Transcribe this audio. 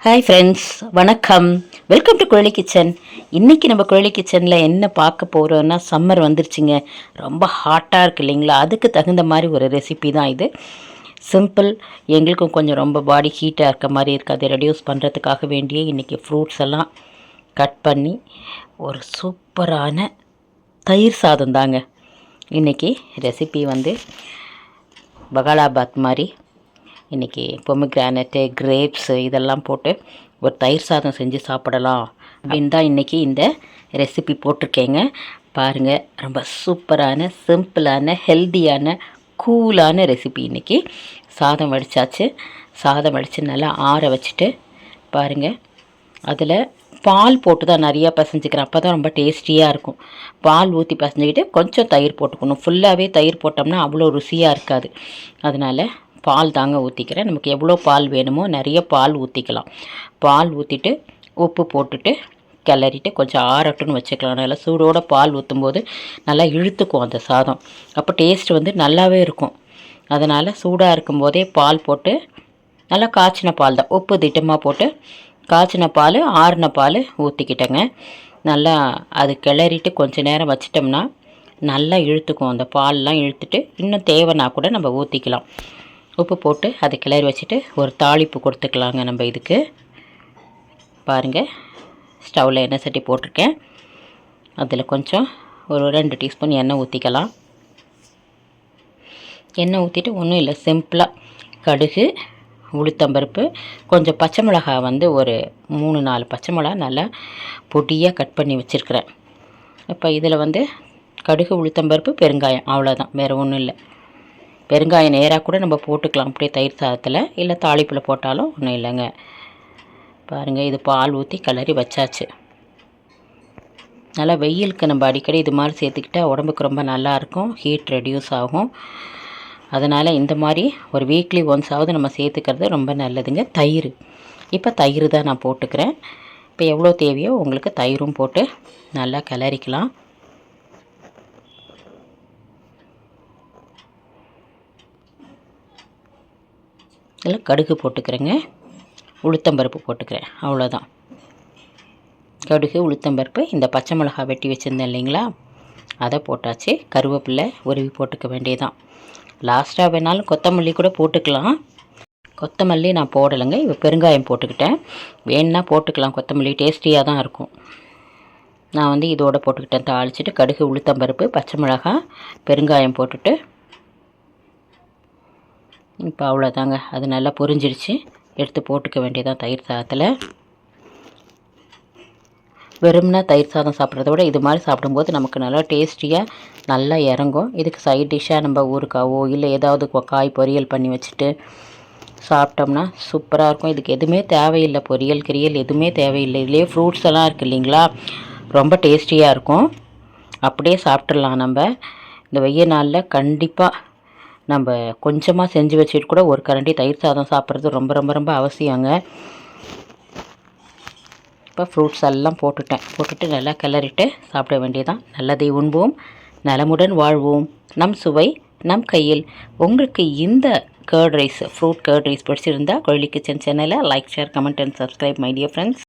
Hi friends, வணக்கம். Welcome to Kuzhali kitchen. இன்றைக்கி நம்ம குழலி கிச்சனில் என்ன பார்க்க போகிறோன்னா, சம்மர் வந்துருச்சுங்க. ரொம்ப ஹாட்டாக இருக்குது இல்லைங்களா? அதுக்கு தகுந்த மாதிரி ஒரு ரெசிபி தான் இது. சிம்பிள். எங்களுக்கும் கொஞ்சம் ரொம்ப பாடி ஹீட்டாக இருக்க மாதிரி இருக்குது. அதை ரெடியூஸ் பண்ணுறதுக்காக வேண்டிய இன்றைக்கி ஃப்ரூட்ஸ் எல்லாம் கட் பண்ணி ஒரு சூப்பரான தயிர் சாதம் தாங்க. இன்றைக்கி ரெசிபி வந்து பகாலாபாத் மாதிரி இன்றைக்கி பொமிக்ரானட்டு, கிரேப்ஸு இதெல்லாம் போட்டு ஒரு தயிர் சாதம் செஞ்சு சாப்பிடலாம் அப்படின்னு தான் இன்றைக்கி இந்த ரெசிபி போட்டிருக்கேங்க. பாருங்கள், ரொம்ப சூப்பரான, சிம்பிளான, ஹெல்த்தியான, கூலான ரெசிபி. இன்றைக்கி சாதம் வடித்தாச்சு. சாதம் வடித்து நல்லா ஆற வச்சுட்டு பாருங்கள், அதில் பால் போட்டு தான் நிறையா பசைஞ்சிக்கிறேன். அப்போ தான் ரொம்ப டேஸ்டியாக இருக்கும். பால் ஊற்றி பசஞ்சிக்கிட்டு கொஞ்சம் தயிர் போட்டுக்கணும். ஃபுல்லாகவே தயிர் போட்டோம்னா அவ்வளோ ருசியாக இருக்காது. அதனால் பால் தாங்க ஊற்றிக்கிறேன். நமக்கு எவ்வளோ பால் வேணுமோ நிறைய பால் ஊற்றிக்கலாம். பால் ஊற்றிட்டு உப்பு போட்டுட்டு கிளறிட்டு கொஞ்சம் ஆறட்டுன்னு வச்சுக்கலாம். நல்லா சூடோடு பால் ஊற்றும்போது நல்லா இழுத்துக்கும் அந்த சாதம். அப்போ டேஸ்ட் வந்து நல்லாவே இருக்கும். அதனால் சூடாக இருக்கும்போதே பால் போட்டு நல்லா காய்ச்சின பால் தான், உப்பு திட்டமாக போட்டு காய்ச்சின பால், ஆறின பால் ஊற்றிக்கிட்டேங்க. நல்லா அது கிளறிட்டு கொஞ்சம் நேரம் வச்சிட்டோம்னா நல்லா இழுத்துக்கும். அந்த பால்லாம் இழுத்துட்டு இன்னும் தேவைன்னா கூட நம்ம ஊற்றிக்கலாம். உப்பு போட்டு அதை கிளறி வச்சுட்டு ஒரு தாளிப்பு கொடுத்துக்கலாங்க. நம்ம இதுக்கு பாருங்கள், ஸ்டவ்வில் எண்ணெய் சட்டி போட்டிருக்கேன். அதில் கொஞ்சம் ஒரு 2 டீஸ்பூன் எண்ணெய் ஊற்றிக்கலாம். எண்ணெய் ஊற்றிட்டு ஒன்றும் இல்லை, சிம்பிளாக கடுகு, உளுத்தம்பருப்பு, கொஞ்சம் பச்சை மிளகாய் வந்து ஒரு 3-4 பச்சை மிளகா நல்லா பொடியாக கட் பண்ணி வச்சுருக்கிறேன். இப்போ இதில் வந்து கடுகு, உளுத்தம்பருப்பு, பெருங்காயம், அவ்வளோதான், வேறு ஒன்றும் இல்லை. பெருங்காயம் நேராக கூட நம்ம போட்டுக்கலாம் அப்படியே தயிர் சாதத்தில், இல்லை தாளிப்பில் போட்டாலும் ஒன்றும் இல்லைங்க. பாருங்கள், இது பால் ஊற்றி கிளறி வச்சாச்சு. நல்லா வெயிலுக்கு நம்ம அடிக்கடி இது மாதிரி சேர்த்துக்கிட்டால் உடம்புக்கு ரொம்ப நல்லாயிருக்கும், ஹீட் ரெடியூஸ் ஆகும். அதனால் இந்த மாதிரி ஒரு வீக்லி ஒன்ஸாவது நம்ம சேர்த்துக்கிறது ரொம்ப நல்லதுங்க. தயிர், இப்போ தயிர் தான் நான் போட்டுக்கிறேன். இப்போ எவ்வளோ தேவையோ உங்களுக்கு தயிரும் போட்டு நல்லா கிளறிக்கலாம். இதில் கடுகு போட்டுக்கிறேங்க, உளுத்தம்பருப்பு போட்டுக்கிறேன், அவ்வளோதான். கடுகு, உளுத்தம்பருப்பு, இந்த பச்சை மிளகாய் வெட்டி வச்சுருந்தேன் இல்லைங்களா, அதை போட்டாச்சு. கருவேப்பிலை உருவி போட்டுக்க வேண்டியதான். லாஸ்ட்டாக வேணாலும் கொத்தமல்லி கூட போட்டுக்கலாம். கொத்தமல்லி நான் போடலைங்க, இப்போ பெருங்காயம் போட்டுக்கிட்டேன். வேணுன்னா போட்டுக்கலாம், கொத்தமல்லி டேஸ்டியாக தான் இருக்கும். நான் வந்து இதோடு போட்டுக்கிட்டேன். தாளிச்சிட்டு கடுகு, உளுத்தம்பருப்பு, பச்சை மிளகாய், பெருங்காயம் போட்டுட்டு இப்போ அவ்வளோதாங்க. அது நல்லா பொரிஞ்சிடுச்சு. எடுத்து போட்டுக்க வேண்டியதான் தயிர் சாதத்தில். வெறும்னா தயிர் சாதம் சாப்பிட்றத விட இது மாதிரி சாப்பிடும்போது நமக்கு நல்லா டேஸ்டியாக நல்லா இறங்கும். இதுக்கு சைட் டிஷ்ஷாக நம்ம ஊறுக்காவோ இல்லை ஏதாவது காய் பொரியல் பண்ணி வச்சுட்டு சாப்பிட்டோம்னா சூப்பராக இருக்கும். இதுக்கு எதுவுமே தேவையில்லை, பொரியல் கிரியல் எதுவுமே தேவையில்லை. இதுலேயே ஃப்ரூட்ஸ் எல்லாம் இருக்குது இல்லைங்களா, ரொம்ப டேஸ்டியாக இருக்கும். அப்படியே சாப்பிட்றலாம். நம்ம இந்த வெய்ய நாளில் கண்டிப்பாக நம்ம கொஞ்சமாக செஞ்சு வச்சுட்டு கூட ஒரு கரண்டி தயிர் சாதம் சாப்பிட்றது ரொம்ப ரொம்ப ரொம்ப அவசியங்க. இப்போ ஃப்ரூட்ஸ் எல்லாம் போட்டுட்டு நல்லா கிளறிட்டு சாப்பிட வேண்டியதான். நல்லதை உண்போம், நலமுடன் வாழ்வோம், நம் சுவை நம் கையில். உங்களுக்கு இந்த curd rice, fruit curd rice பிடிச்சிருந்தா குழலி கிச்சன் சேனலை like, share, comment and subscribe my dear friends.